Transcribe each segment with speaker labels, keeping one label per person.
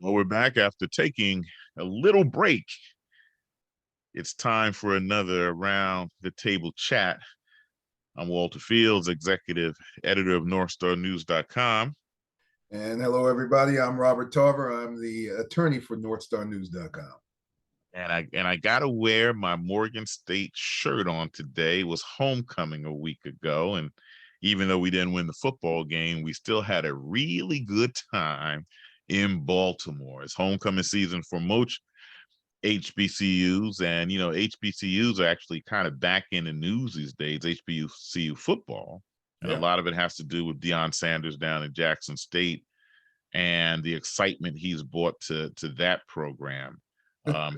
Speaker 1: Well, we're back after taking a little break. It's time for another Around the Table chat. I'm Walter Fields, executive editor of NorthStarNews.com.
Speaker 2: And hello, everybody. I'm Robert Tarver. I'm the attorney for NorthStarNews.com.
Speaker 1: And I got to wear my Morgan State shirt on today. It was homecoming a week ago, and even though we didn't win the football game, we still had a really good time in Baltimore. It's homecoming season for most HBCUs, and HBCUs are actually kind of back in the news these days, HBCU football. And a lot of it has to do with Deion Sanders down in Jackson State and the excitement he's brought to that program.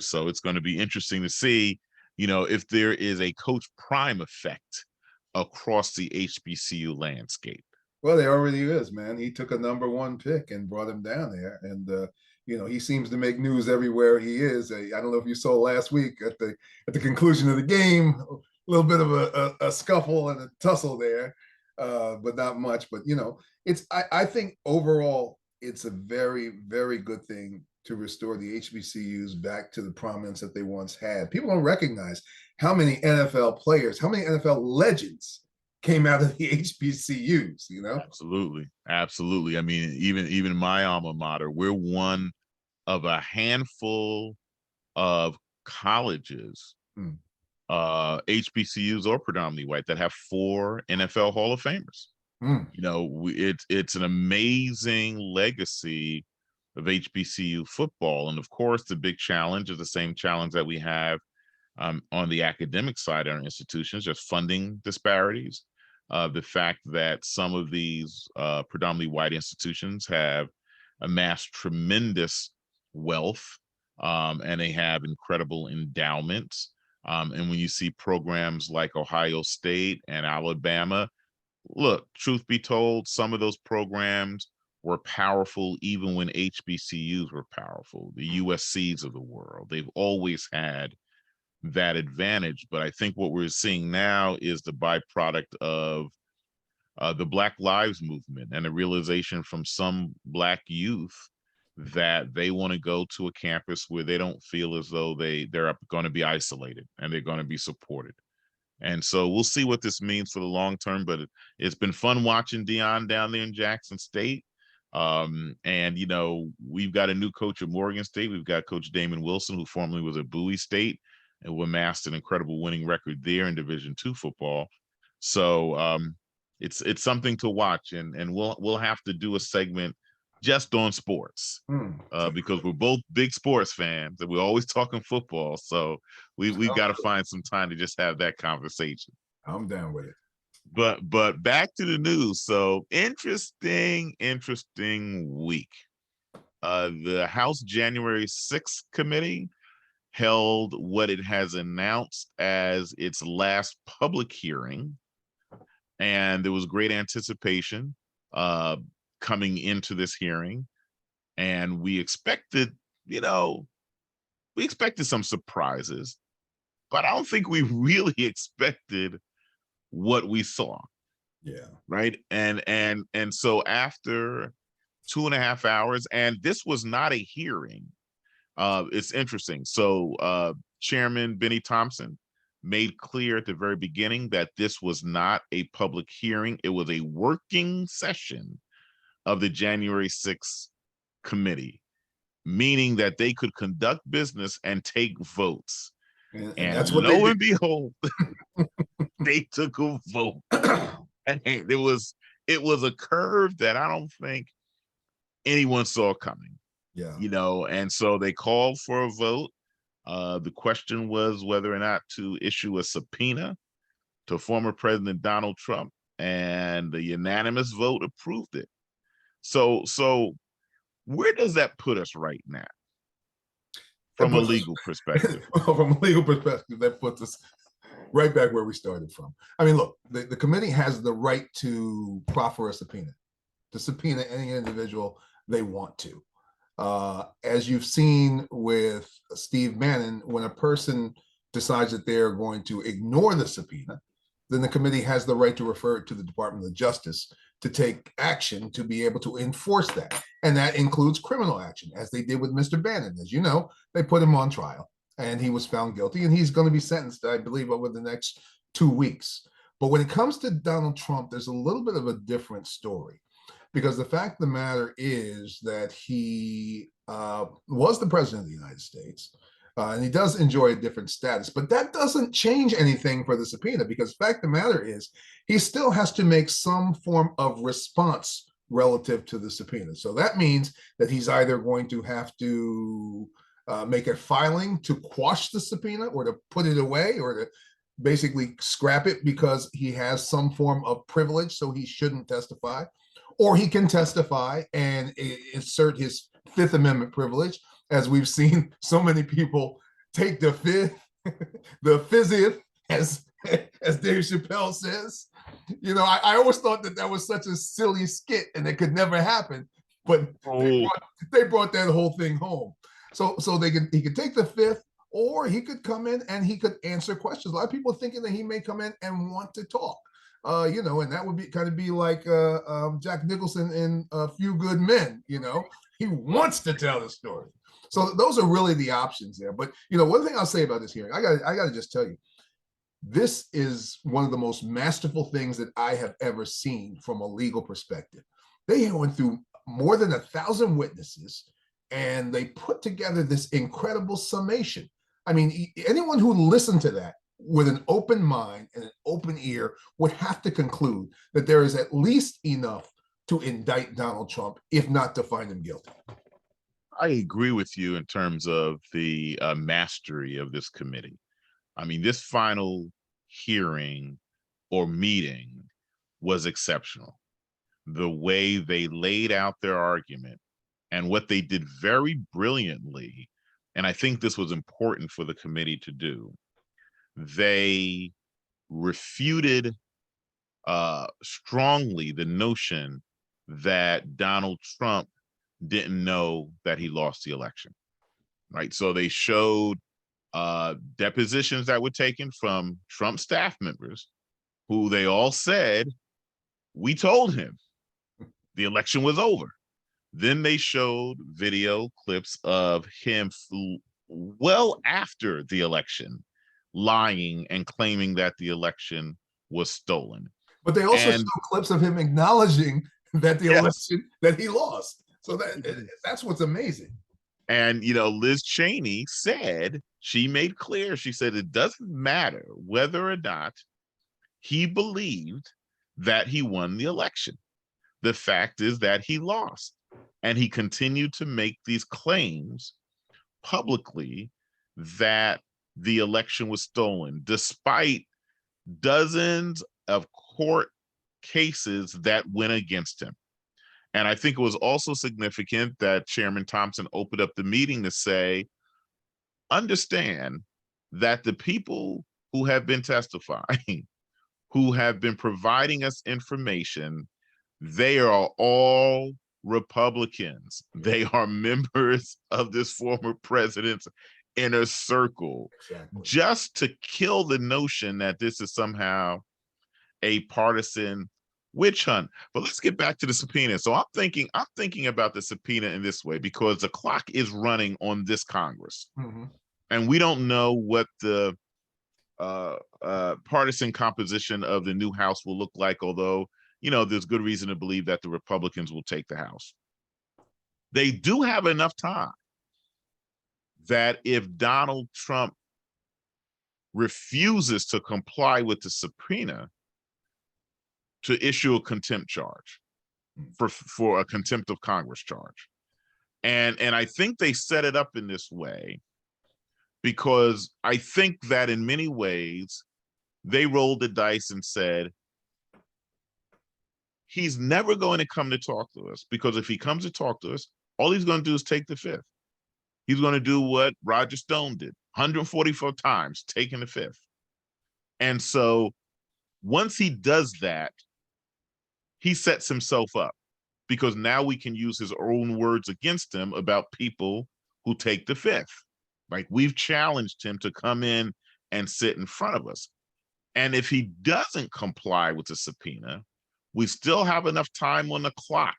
Speaker 1: So it's going to be interesting to see, if there is a Coach Prime effect across the HBCU landscape.
Speaker 2: Well, there already is, man. He took a number one pick and brought him down there. And, he seems to make news everywhere he is. I don't know if you saw last week at the conclusion of the game, a little bit of a scuffle and a tussle there, but not much. But, I think overall, it's a very, very good thing to restore the HBCUs back to the prominence that they once had. People don't recognize how many NFL players, how many NFL legends came out of the HBCUs,
Speaker 1: Absolutely. I mean, even my alma mater, we're one of a handful of colleges, HBCUs or predominantly white, that have 4 NFL Hall of Famers. It's an amazing legacy of HBCU football. And of course, the big challenge is the same challenge that we have on the academic side of our institutions, just funding disparities. The fact that some of these predominantly white institutions have amassed tremendous wealth, and they have incredible endowments. And when you see programs like Ohio State and Alabama, look, truth be told, some of those programs were powerful even when HBCUs were powerful, the USCs of the world. They've always had that advantage. But I think what we're seeing now is the byproduct of the Black Lives Movement and the realization from some Black youth that they want to go to a campus where they don't feel as though they're going to be isolated and they're going to be supported. And so we'll see what this means for the long term, but it's been fun watching Deion down there in Jackson State. And we've got a new coach at Morgan State. We've got Coach Damon Wilson, who formerly was at Bowie State and who amassed an incredible winning record there in Division II football. So it's something to watch, and we'll have to do a segment just on sports because we're both big sports fans and we're always talking football. So we've got to find some time to just have that conversation.
Speaker 2: I'm down with it.
Speaker 1: But back to the news. So interesting week. The House January 6th committee held what it has announced as its last public hearing. And there was great anticipation coming into this hearing. And we expected some surprises, but I don't think we really expected what we saw.
Speaker 2: Yeah.
Speaker 1: Right. And so after 2.5 hours, and this was not a hearing, it's interesting. So Chairman Benny Thompson made clear at the very beginning that this was not a public hearing. It was a working session of the January 6th committee, meaning that they could conduct business and take votes.
Speaker 2: And that's what
Speaker 1: lo and behold, they took a vote. And it was a curve that I don't think anyone saw coming.
Speaker 2: Yeah.
Speaker 1: And so they called for a vote. The question was whether or not to issue a subpoena to former President Donald Trump, and the unanimous vote approved it. So where does that put us right now from a legal perspective?
Speaker 2: From a legal perspective, that puts us right back where we started from. I mean, look, the committee has the right to proffer a subpoena, to subpoena any individual they want to. As you've seen with Steve Bannon, when a person decides that they're going to ignore the subpoena, then the committee has the right to refer it to the Department of Justice to take action to be able to enforce that. And that includes criminal action, as they did with Mr. Bannon. As you know, they put him on trial and he was found guilty, and he's going to be sentenced, I believe, over the next 2 weeks. But when it comes to Donald Trump, there's a little bit of a different story, because the fact of the matter is that he was the president of the United States. And he does enjoy a different status, but that doesn't change anything for the subpoena, because the fact of the matter is he still has to make some form of response relative to the subpoena. So that means that he's either going to have to make a filing to quash the subpoena, or to put it away, or to basically scrap it because he has some form of privilege, so he shouldn't testify. Or he can testify and insert his Fifth Amendment privilege, as we've seen so many people take the fifth, the fiftieth, as Dave Chappelle says. You know, I always thought that was such a silly skit and it could never happen, but they brought that whole thing home. So he could take the fifth, or he could come in and he could answer questions. A lot of people are thinking that he may come in and want to talk. You know, and that would be kind of be like Jack Nicholson in A Few Good Men. You know, he wants to tell the story. So those are really the options there. But, you know, one thing I'll say about this hearing, I got to just tell you, this is one of the most masterful things that I have ever seen from a legal perspective. They went through more than 1,000 witnesses, and they put together this incredible summation. I mean, anyone who listened to that with an open mind and an open ear would have to conclude that there is at least enough to indict Donald Trump, if not to find him guilty.
Speaker 1: I agree with you in terms of the mastery of this committee. I mean, this final hearing or meeting was exceptional. The way they laid out their argument and what they did very brilliantly, and I think this was important for the committee to do, they refuted strongly the notion that Donald Trump didn't know that he lost the election, right? So they showed depositions that were taken from Trump staff members who they all said, we told him the election was over. Then they showed video clips of him well after the election lying and claiming that the election was stolen.
Speaker 2: But they also showed clips of him acknowledging that the election that he lost. So that's what's amazing.
Speaker 1: And, you know, Liz Cheney said, she made clear, she said, it doesn't matter whether or not he believed that he won the election. The fact is that he lost. And he continued to make these claims publicly that the election was stolen, despite dozens of court cases that went against him. And I think it was also significant that Chairman Thompson opened up the meeting to say, understand that the people who have been testifying, who have been providing us information, they are all Republicans. They are members of this former president's inner circle. Exactly. Just to kill the notion that this is somehow a partisan witch hunt. But let's get back to the subpoena. So I'm thinking about the subpoena in this way, because the clock is running on this Congress. Mm-hmm. And we don't know what the partisan composition of the new House will look like, although, you know, there's good reason to believe that the Republicans will take the House. They do have enough time that if Donald Trump refuses to comply with the subpoena, to issue a contempt charge for a contempt of Congress charge. And I think they set it up in this way because I think that in many ways they rolled the dice and said, he's never going to come to talk to us, because if he comes to talk to us, all he's going to do is take the fifth. He's going to do what Roger Stone did 144 times, taking the fifth. And so once he does that, he sets himself up, because now we can use his own words against him about people who take the fifth. Like, we've challenged him to come in and sit in front of us. And if he doesn't comply with the subpoena, we still have enough time on the clock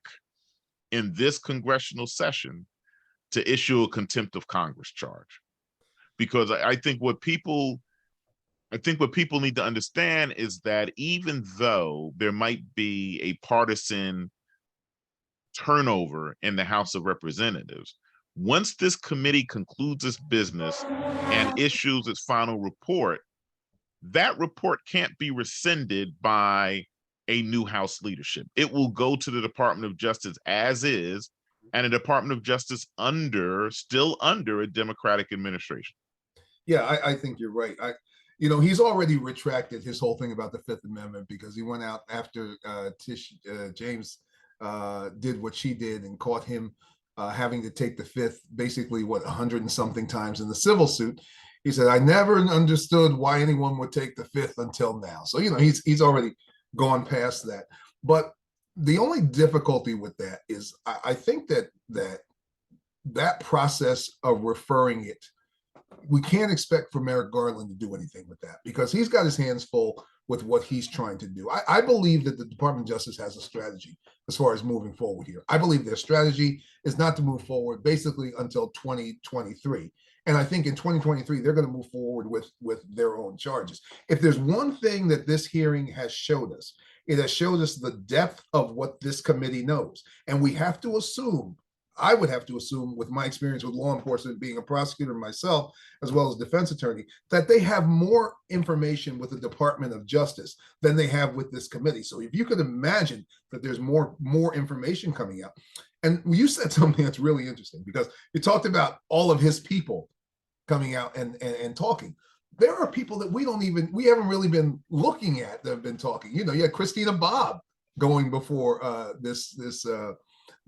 Speaker 1: in this congressional session to issue a contempt of Congress charge. Because I think what people need to understand is that even though there might be a partisan turnover in the House of Representatives, once this committee concludes its business and issues its final report, that report can't be rescinded by a new House leadership. It will go to the Department of Justice as is, and a Department of Justice still under a Democratic administration.
Speaker 2: Yeah, I think you're right. He's already retracted his whole thing about the Fifth Amendment, because he went out after Tish James did what she did and caught him having to take the Fifth basically 100 and something times in the civil suit. He said, I never understood why anyone would take the Fifth until now. So, he's already gone past that. But the only difficulty with that is I think that process of referring it, we can't expect for Merrick Garland to do anything with that, because he's got his hands full with what he's trying to do. I believe that the Department of Justice has a strategy as far as moving forward here. I believe their strategy is not to move forward basically until 2023. And I think in 2023, they're going to move forward with their own charges. If there's one thing that this hearing has showed us, it has showed us the depth of what this committee knows. And we have to assume, I would have to assume, with my experience with law enforcement, being a prosecutor myself, as well as defense attorney, that they have more information with the Department of Justice than they have with this committee. So if you could imagine that there's more information coming out. And you said something that's really interesting, because you talked about all of his people coming out and talking. There are people that we haven't really been looking at that have been talking. You had Christina Bobb going before the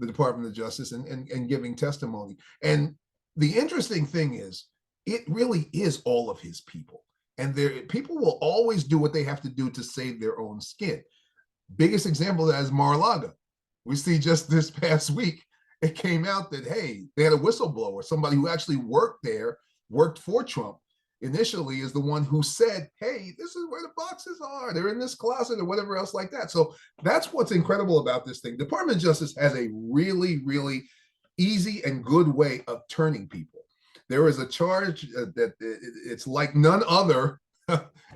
Speaker 2: Department of Justice and giving testimony. And the interesting thing is, it really is all of his people. And people will always do what they have to do to save their own skin. Biggest example of that is Mar-a-Lago. We see just this past week, it came out that, hey, they had a whistleblower, somebody who actually worked for Trump initially, is the one who said, hey, this is where the boxes are. They're in this closet or whatever else like that. So that's what's incredible about this thing. Department of Justice has a really, really easy and good way of turning people. There is a charge that it's like none other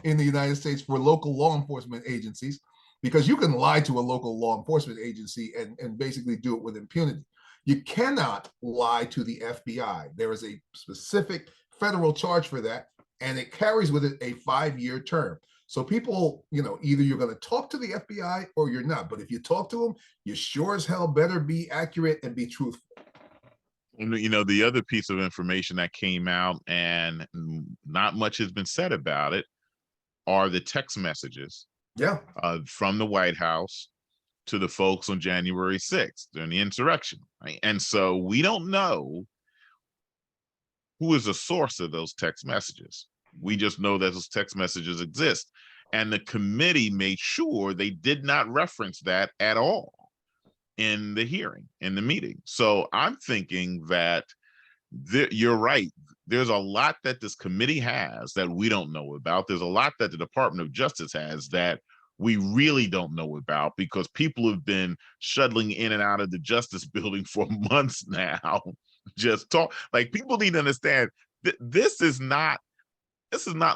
Speaker 2: in the United States for local law enforcement agencies, because you can lie to a local law enforcement agency and basically do it with impunity. You cannot lie to the FBI. There is a specific federal charge for that, and it carries with it a 5-year term. So people, either you're going to talk to the FBI or you're not. But if you talk to them, you sure as hell better be accurate and be truthful.
Speaker 1: The other piece of information that came out, and not much has been said about it, are the text messages from the White House to the folks on January 6th during the insurrection. Right? And so we don't know who is the source of those text messages. We just know that those text messages exist. And the committee made sure they did not reference that at all in the hearing, in the meeting. So I'm thinking that you're right. There's a lot that this committee has that we don't know about. There's a lot that the Department of Justice has that we really don't know about, because people have been shuttling in and out of the Justice Building for months now. People need to understand that this is not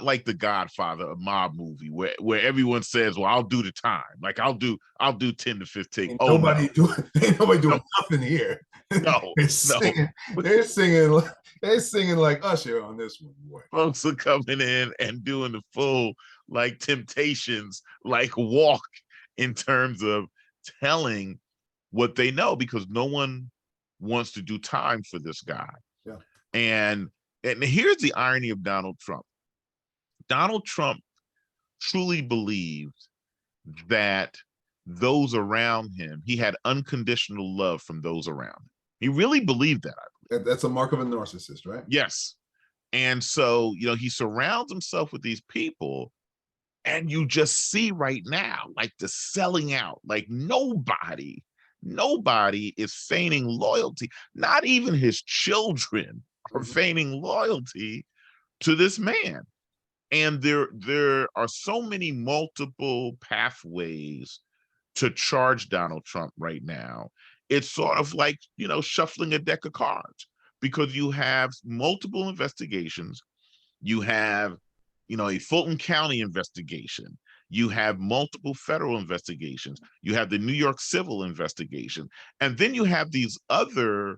Speaker 1: like The Godfather, a mob movie where everyone says, well, I'll do the time. Like I'll do 10 to 15.
Speaker 2: Ain't nobody doing nothing here.
Speaker 1: No,
Speaker 2: they're singing like Usher on this one, boy.
Speaker 1: Folks are coming in and doing the full Temptations walk in terms of telling what they know, because no one wants to do time for this guy.
Speaker 2: Yeah.
Speaker 1: And here's the irony of Donald Trump. Donald Trump truly believed that those around him, he had unconditional love from those around him. He really believed that, I believe.
Speaker 2: That's a mark of a narcissist, right?
Speaker 1: Yes. And so, he surrounds himself with these people, and you just see right now, the selling out, nobody is feigning loyalty. Not even his children are feigning loyalty to this man. And there are so many multiple pathways to charge Donald Trump right now, it's sort of like, shuffling a deck of cards, because you have multiple investigations. You have, a Fulton County investigation. You have multiple federal investigations. You have the New York civil investigation. And then you have these other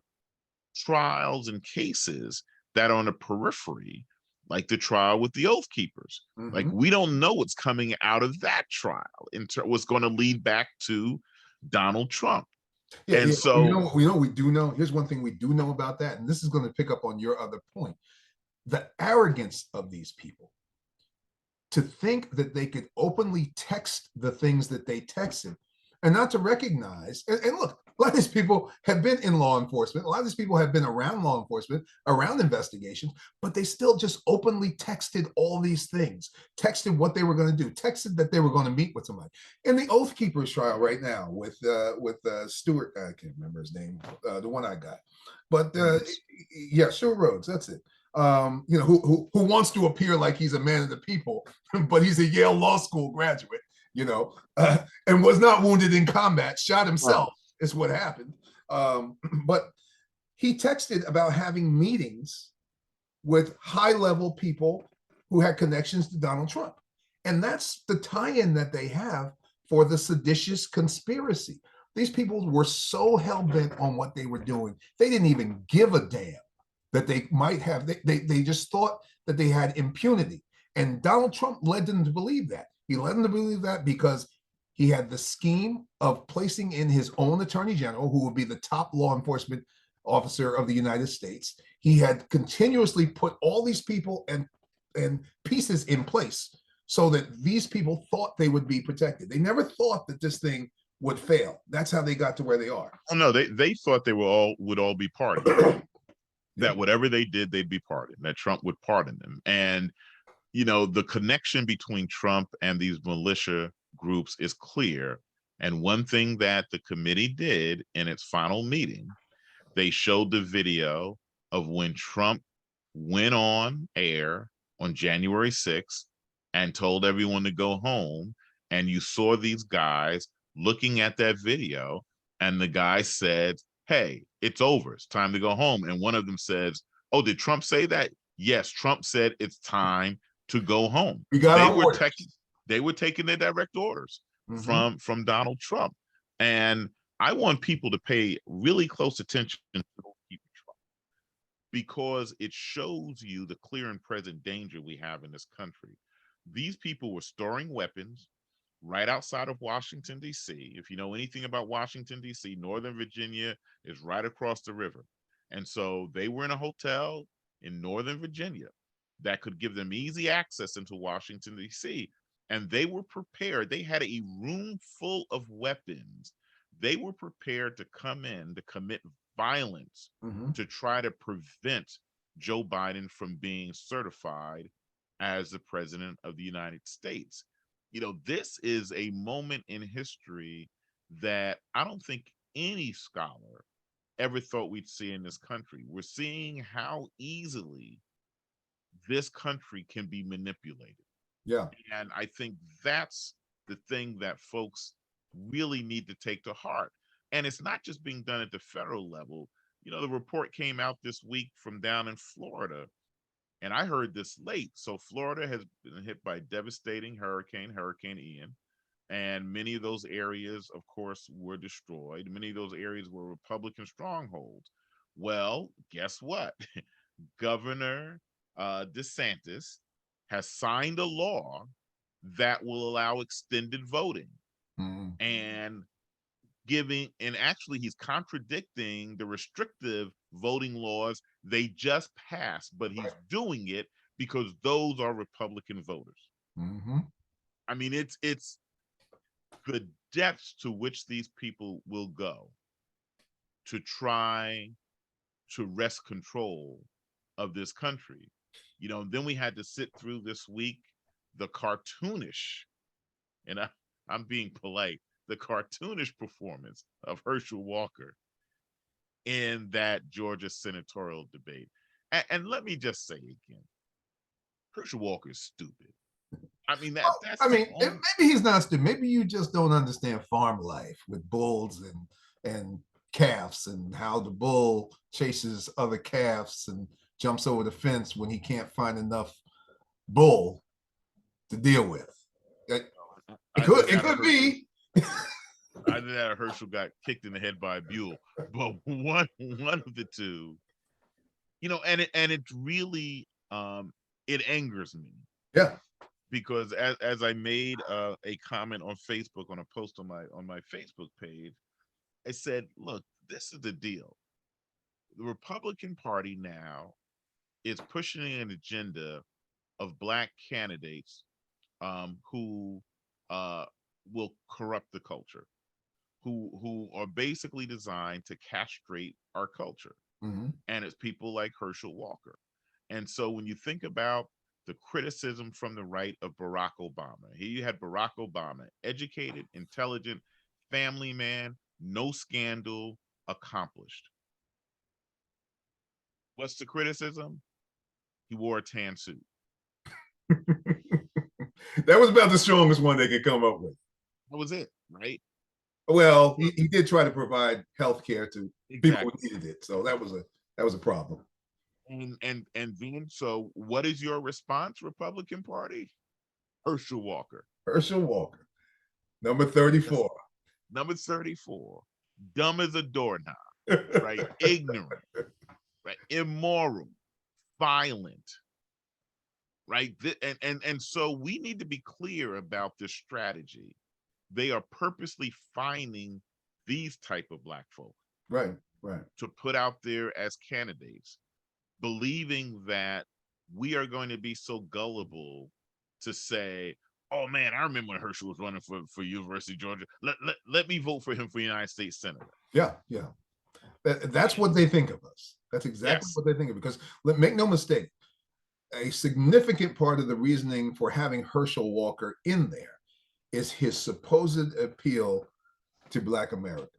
Speaker 1: trials and cases that are on the periphery, like the trial with the Oath Keepers. Like, we don't know what's coming out of that trial what's going to lead back to Donald Trump.
Speaker 2: Yeah,
Speaker 1: and so
Speaker 2: we do know. Here's one thing we do know about that, and this is going to pick up on your other point: the arrogance of these people to think that they could openly text the things that they texted, and not to recognize. And look, a lot of these people have been in law enforcement. A lot of these people have been around law enforcement, around investigations, but they still just openly texted all these things, texted what they were going to do, texted that they were going to meet with somebody. In the Oath Keepers trial right now with Stewart, I can't remember his name, the one I got, but yeah, Stewart Rhodes, that's it. Who wants to appear like he's a man of the people, but he's a Yale Law School graduate, and was not wounded in combat, shot himself, is what happened. But he texted about having meetings with high-level people who had connections to Donald Trump. And that's the tie-in that they have for the seditious conspiracy. These people were so hell-bent on what they were doing, they didn't even give a damn that they might have. They just thought that they had impunity. And Donald Trump led them to believe that. He led them to believe that because he had the scheme of placing in his own attorney general, who would be the top law enforcement officer of the United States. He had continuously put all these people and pieces in place so that these people thought they would be protected. They never thought that this thing would fail. That's how they got to where they are.
Speaker 1: Oh no, they thought they would all be pardoned. That whatever they did, they'd be pardoned, that Trump would pardon them. And, the connection between Trump and these militia groups is clear. And one thing that the committee did in its final meeting, they showed the video of when Trump went on air on January 6th and told everyone to go home. And you saw these guys looking at that video, and the guy said, "Hey, it's over. It's time to go home." And one of them says, "Oh, did Trump say that?" "Yes, Trump said it's time to go home." They were taking their direct orders from Donald Trump. And I want people to pay really close attention to Trump, because it shows you the clear and present danger we have in this country. These people were storing weapons right outside of Washington, D.C. If you know anything about Washington, D.C., Northern Virginia is right across the river. And so they were in a hotel in Northern Virginia that could give them easy access into Washington, D.C. And they were prepared. They had a room full of weapons. They were prepared to come in to commit violence to try to prevent Joe Biden from being certified as the president of the United States. This is a moment in history that I don't think any scholar ever thought we'd see in this country. We're seeing how easily this country can be manipulated.
Speaker 2: Yeah.
Speaker 1: And I think that's the thing that folks really need to take to heart. And it's not just being done at the federal level. The report came out this week from down in Florida, and I heard this late. So Florida has been hit by a devastating Hurricane Ian, and many of those areas, of course, were destroyed. Many of those areas were Republican strongholds. Well, guess what? Governor DeSantis has signed a law that will allow extended voting, and actually he's contradicting the restrictive voting laws they just passed, but he's doing it because those are Republican voters. I mean, it's the depths to which these people will go to try to wrest control of this country. Then we had to sit through this week the cartoonish, and I'm being polite, the cartoonish performance of Herschel Walker in that Georgia senatorial debate. And let me just say again, Herschel Walker is stupid. I mean, that's
Speaker 2: I
Speaker 1: the
Speaker 2: mean,
Speaker 1: only.
Speaker 2: maybe he's not stupid. Maybe you just don't understand farm life with bulls and calves and how the bull chases other calves and jumps over the fence when he can't find enough bull to deal with.
Speaker 1: Either
Speaker 2: It
Speaker 1: that or
Speaker 2: could
Speaker 1: Herschel,
Speaker 2: be.
Speaker 1: either that or Herschel got kicked in the head by a mule. But one of the two, and it really it angers me.
Speaker 2: Yeah.
Speaker 1: Because as I made a comment on Facebook on a post on my Facebook page, I said, look, this is the deal. The Republican Party now is pushing an agenda of black candidates who will corrupt the culture, who are basically designed to castrate our culture.
Speaker 2: Mm-hmm.
Speaker 1: And it's people like Herschel Walker. And so when you think about the criticism from the right of Barack Obama, here you had Barack Obama, educated, intelligent, family man, no scandal, accomplished. What's the criticism? He wore a tan suit.
Speaker 2: That was about the strongest one they could come up with.
Speaker 1: That was it, right?
Speaker 2: Well, he did try to provide health care to people
Speaker 1: Exactly.
Speaker 2: who needed it. So that was a problem.
Speaker 1: And then, so what is your response, Republican Party? Herschel Walker.
Speaker 2: Herschel Walker, number 34.
Speaker 1: Number 34. Dumb as a doorknob, right? Ignorant, right? Immoral, violent, right? And so we need to be clear about this strategy. They are purposely finding these type of black folk,
Speaker 2: right
Speaker 1: to put out there as candidates, believing that we are going to be so gullible to say, oh man, I remember when Herschel was running for University of Georgia. Let me vote for him for United States Senator.
Speaker 2: Yeah. That's what they think of us. That's exactly what they think of. Because make no mistake, a significant part of the reasoning for having Herschel Walker in there is his supposed appeal to Black America.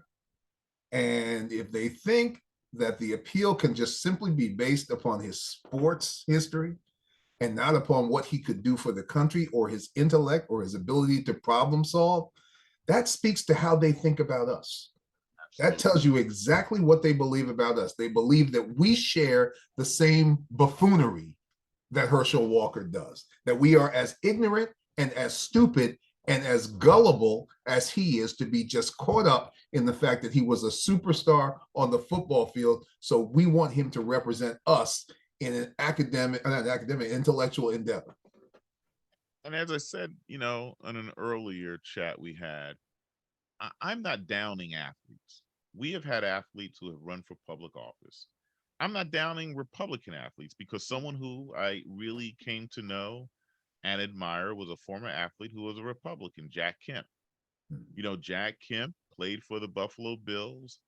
Speaker 2: And if they think that the appeal can just simply be based upon his sports history and not upon what he could do for the country or his intellect or his ability to problem solve, that speaks to how they think about us. That tells you exactly what they believe about us. They believe that we share the same buffoonery that Herschel Walker does, that we are as ignorant and as stupid and as gullible as he is to be just caught up in the fact that he was a superstar on the football field. So we want him to represent us in an intellectual endeavor.
Speaker 1: And as I said, in an earlier chat we had, I'm not downing athletes. We have had athletes who have run for public office. I'm not downing Republican athletes, because someone who I really came to know and admire was a former athlete who was a Republican, Jack Kemp. Jack Kemp played for the Buffalo Bills,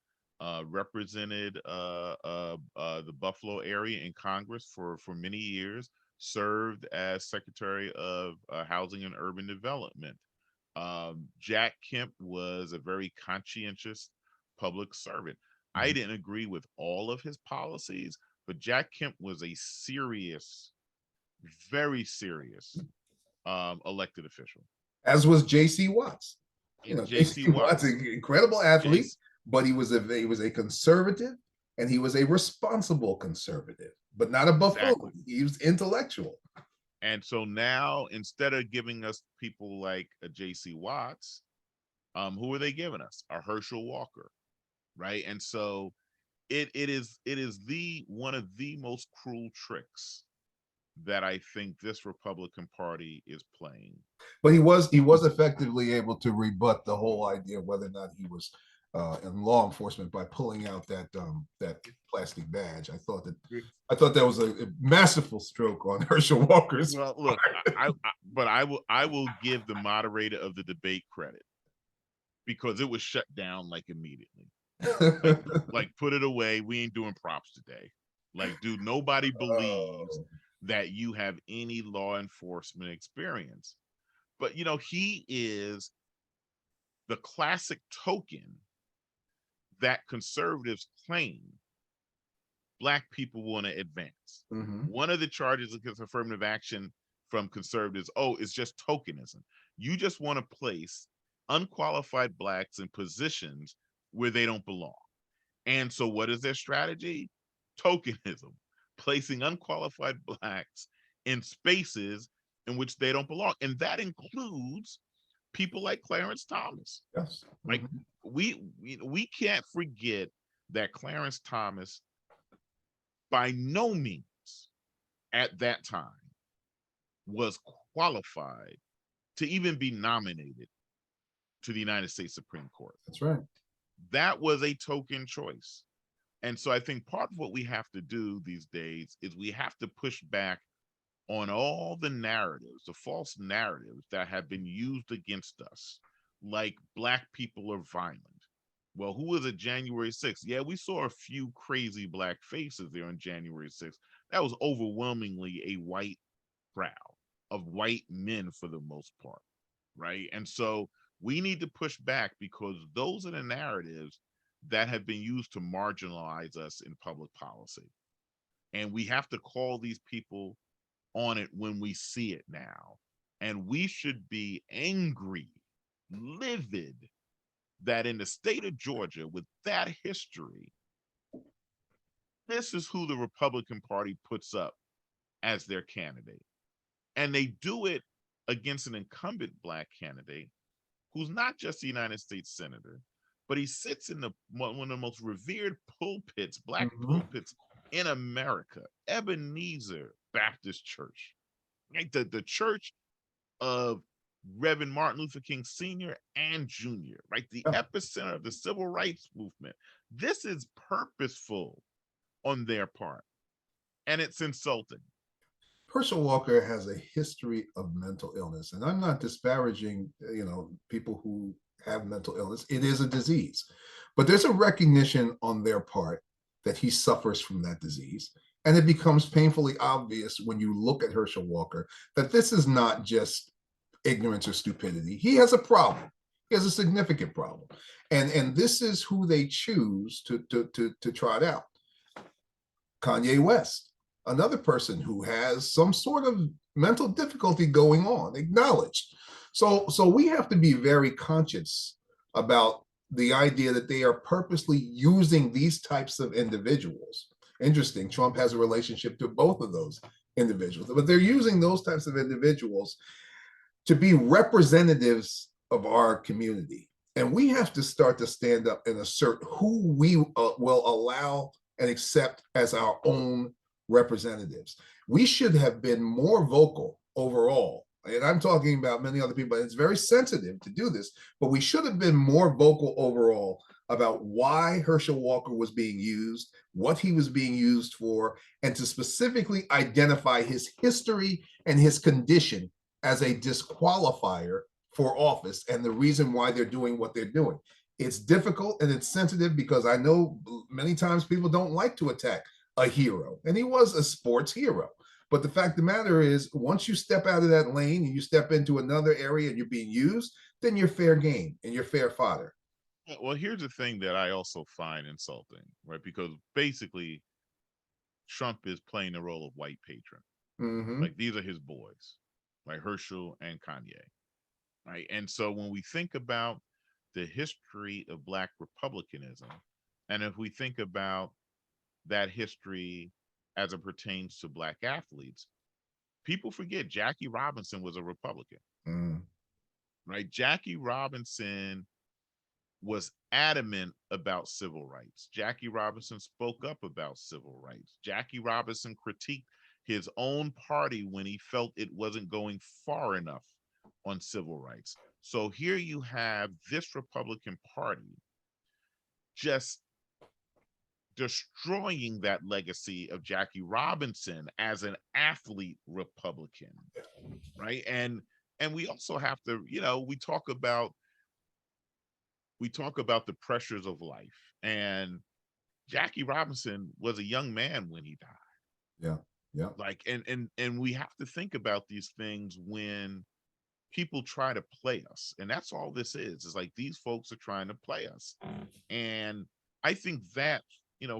Speaker 1: represented the Buffalo area in Congress for many years, served as Secretary of Housing and Urban Development. Jack Kemp was a very conscientious public servant. I didn't agree with all of his policies, but Jack Kemp was a serious, very serious elected official.
Speaker 2: As was J.C. Watts.
Speaker 1: J.C. Watts,
Speaker 2: an incredible athlete, but he was a conservative, and he was a responsible conservative, but not a buffoon. Exactly. He was intellectual.
Speaker 1: And so now, instead of giving us people like a J.C. Watts, who are they giving us? A Herschel Walker, right? And so it is the one of the most cruel tricks that I think this Republican Party is playing.
Speaker 2: But he was effectively able to rebut the whole idea of whether or not he was in law enforcement by pulling out that plastic badge. I thought that was a masterful stroke on Herschel Walker's.
Speaker 1: Well, look, I will give the moderator of the debate credit, because it was shut down like immediately. Like put it away. We ain't doing props today. Like, dude, nobody believes that you have any law enforcement experience. But he is the classic token that conservatives claim black people want to advance. One of the charges against affirmative action from conservatives, oh, it's just tokenism. You just want to place unqualified blacks in positions where they don't belong. And so what is their strategy? Tokenism, placing unqualified blacks in spaces in which they don't belong. And that includes people like Clarence Thomas.
Speaker 2: Yes.
Speaker 1: Like we can't forget that Clarence Thomas by no means at that time was qualified to even be nominated to the United States Supreme Court.
Speaker 2: That's right.
Speaker 1: That was a token choice. And so I think part of what we have to do these days is we have to push back on all the narratives, the false narratives that have been used against us, like Black people are violent. Well, who was it January 6th? Yeah, we saw a few crazy Black faces there on January 6th. That was overwhelmingly a white crowd of white men for the most part, right? And so we need to push back because those are the narratives that have been used to marginalize us in public policy. And we have to call these people on it when we see it now. And we should be angry, livid that in the state of Georgia, with that history, this is who the Republican Party puts up as their candidate. And they do it against an incumbent Black candidate who's not just a United States Senator, but he sits in one of the most revered pulpits, Black pulpits in America, Ebenezer Baptist Church, right? The church of Reverend Martin Luther King Sr. and Jr., right? The epicenter of the civil rights movement. This is purposeful on their part, and it's insulting.
Speaker 2: Herschel Walker has a history of mental illness, and I'm not disparaging, people who have mental illness. It is a disease, but there's a recognition on their part that he suffers from that disease. And it becomes painfully obvious when you look at Herschel Walker that this is not just ignorance or stupidity. He has a problem. He has a significant problem. And this is who they choose to trot out. Kanye West, another person who has some sort of mental difficulty going on, acknowledged. So we have to be very conscious about the idea that they are purposely using these types of individuals. Interesting, Trump has a relationship to both of those individuals, but they're using those types of individuals to be representatives of our community. And we have to start to stand up and assert who we will allow and accept as our own representatives. We should have been more vocal overall. And I'm talking about many other people, and it's very sensitive to do this, but we should have been more vocal overall about why Herschel Walker was being used, what he was being used for, and to specifically identify his history and his condition as a disqualifier for office and the reason why they're doing what they're doing. It's difficult and it's sensitive because I know many times people don't like to attack a hero, and he was a sports hero. But the fact of the matter is, once you step out of that lane and you step into another area and you're being used, then you're fair game and you're fair fodder.
Speaker 1: Well, here's the thing that I also find insulting, right? Because basically, Trump is playing the role of white patron. Like these are his boys, like Herschel and Kanye, right? And so when we think about the history of Black republicanism, and if we think about that history as it pertains to Black athletes, people forget Jackie Robinson was a Republican, right? Jackie Robinson was adamant about civil rights. Jackie Robinson spoke up about civil rights. Jackie Robinson critiqued his own party when he felt it wasn't going far enough on civil rights. So here you have this Republican Party just destroying that legacy of Jackie Robinson as an athlete Republican, right? And we also have to, we talk about the pressures of life, and Jackie Robinson was a young man when he died.
Speaker 2: Yeah.
Speaker 1: Like, and we have to think about these things when people try to play us, and that's all this is. It's like these folks are trying to play us, and I think that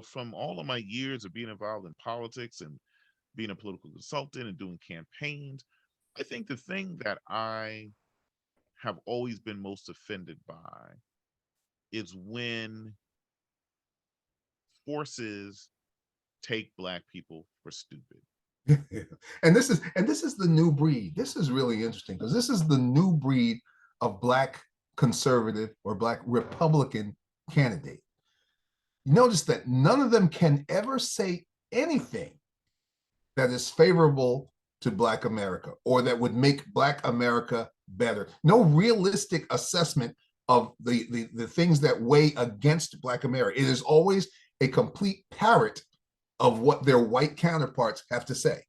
Speaker 1: from all of my years of being involved in politics and being a political consultant and doing campaigns, I think the thing that I have always been most offended by is when forces take black people for stupid.
Speaker 2: And this is the new breed. This is really interesting because this is the new breed of black conservative or black Republican candidate. You notice that none of them can ever say anything that is favorable to black America or that would make black America better. No realistic assessment of the things that weigh against black America. It is always a complete parrot of what their white counterparts have to say.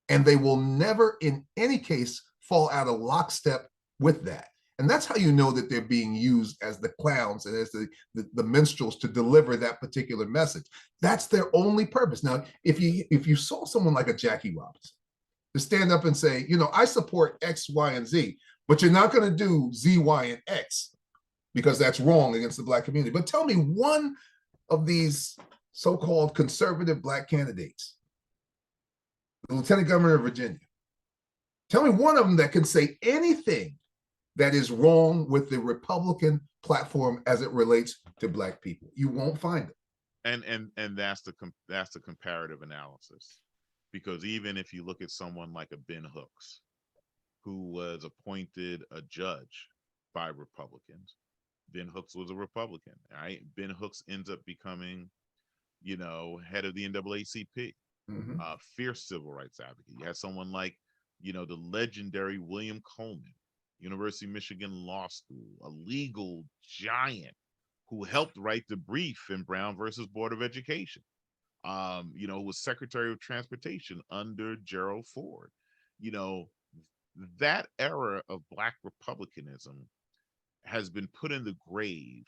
Speaker 2: And they will never, in any case, fall out of lockstep with that. And that's how you know that they're being used as the clowns and as the minstrels to deliver that particular message. That's their only purpose. Now, if you saw someone like a Jackie Robinson to stand up and say, I support X, Y, and Z, but you're not going to do Z, Y, and X because that's wrong against the black community. But tell me one of these so-called conservative black candidates, the lieutenant governor of Virginia, tell me one of them that can say anything that is wrong with the Republican platform as it relates to black people. You won't find it.
Speaker 1: And that's the comparative analysis, because even if you look at someone like a Ben Hooks, who was appointed a judge by Republicans, Ben Hooks was a Republican, right? Ben Hooks ends up becoming, head of the NAACP, fierce civil rights advocate. You have someone like, the legendary William Coleman, University of Michigan Law School, a legal giant who helped write the brief in Brown versus Board of Education. Was Secretary of Transportation under Gerald Ford. That era of black republicanism has been put in the grave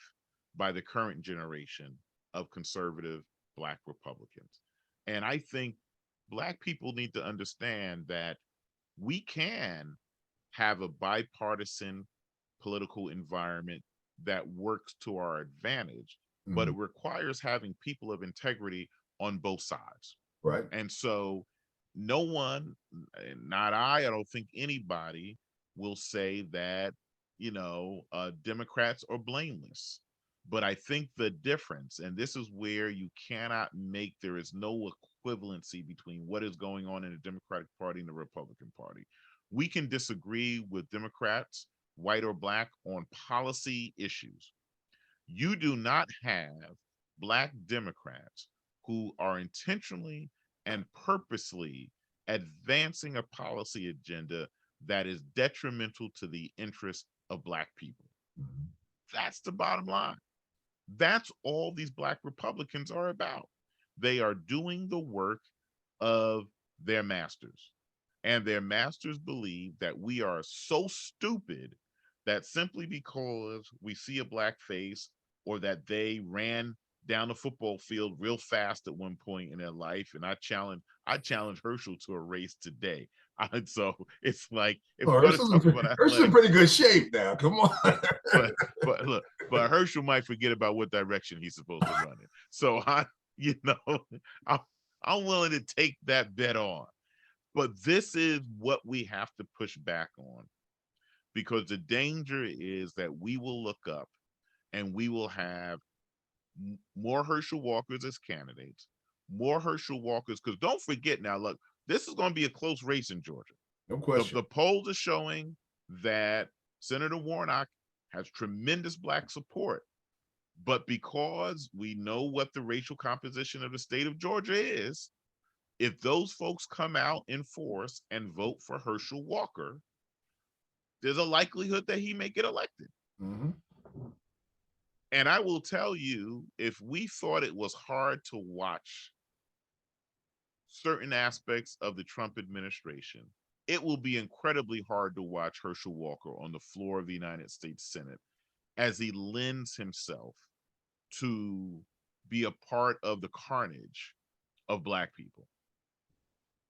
Speaker 1: by the current generation of conservative black Republicans. And I think black people need to understand that we can have a bipartisan political environment that works to our advantage, but it requires having people of integrity on both sides.
Speaker 2: Right.
Speaker 1: And so no one, not I don't think anybody will say that, Democrats are blameless. But I think the difference, and this is where you cannot make, there is no equivalency between what is going on in the Democratic Party and the Republican Party. We can disagree with Democrats, white or black, on policy issues. You do not have black Democrats who are intentionally and purposely advancing a policy agenda that is detrimental to the interests of black people. That's the bottom line. That's all these black Republicans are about. They are doing the work of their masters. And their masters believe that we are so stupid that simply because we see a black face, or that they ran down the football field real fast at one point in their life, and I challenge Herschel to a race today. So it's like, if we're going to talk about athletics,
Speaker 2: Herschel's in pretty good shape now. Come on.
Speaker 1: but look, but Herschel might forget about what direction he's supposed to run in. So I'm willing to take that bet on. But this is what we have to push back on, because the danger is that we will look up and we will have more Herschel Walkers as candidates, more Herschel Walkers, because don't forget now, look, this is going to be a close race in Georgia.
Speaker 2: No question.
Speaker 1: The polls are showing that Senator Warnock has tremendous black support. But because we know what the racial composition of the state of Georgia is, if those folks come out in force and vote for Herschel Walker, there's a likelihood that he may get elected. And I will tell you, if we thought it was hard to watch certain aspects of the Trump administration, it will be incredibly hard to watch Herschel Walker on the floor of the United States Senate as he lends himself to be a part of the carnage of black people.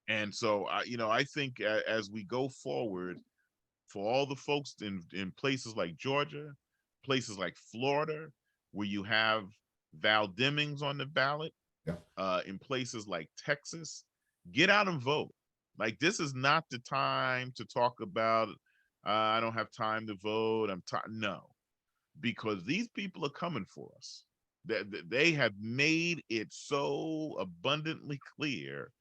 Speaker 1: And so, I think as we go forward, for all the folks in places like Georgia, places like Florida, where you have Val Demings on the ballot, in places like Texas, get out and vote. Like, this is not the time to talk about, I don't have time to vote. I'm tired. No, because these people are coming for us. They have made it so abundantly clear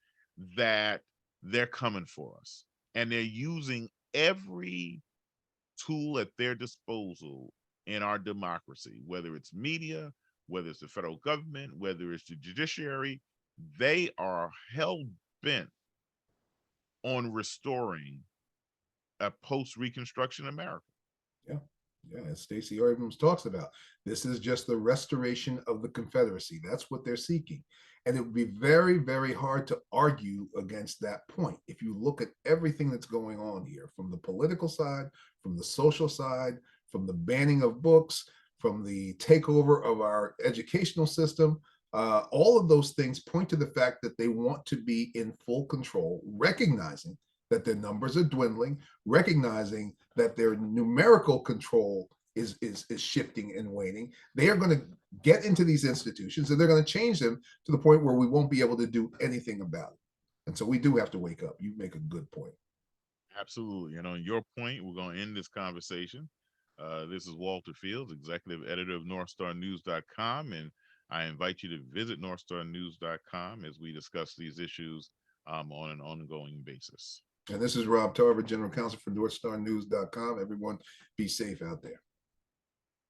Speaker 1: that they're coming for us. And they're using every tool at their disposal in our democracy, whether it's media, whether it's the federal government, whether it's the judiciary. They are hell bent on restoring a post Reconstruction America.
Speaker 2: Yeah. Yeah, as Stacey Abrams talks about, this is just the restoration of the Confederacy. That's what they're seeking. And it would be very, very hard to argue against that point. If you look at everything that's going on here, from the political side, from the social side, from the banning of books, from the takeover of our educational system, all of those things point to the fact that they want to be in full control, recognizing that their numbers are dwindling, recognizing that their numerical control is shifting and waning. They are going to get into these institutions and they're going to change them to the point where we won't be able to do anything about it. And so we do have to wake up. You make a good point.
Speaker 1: Absolutely. And on your point, we're going to end this conversation. This is Walter Fields, executive editor of NorthstarNews.com, and I invite you to visit NorthstarNews.com as we discuss these issues on an ongoing basis.
Speaker 2: And this is Rob Tarver, general counsel for NorthstarNews.com. Everyone be safe out there.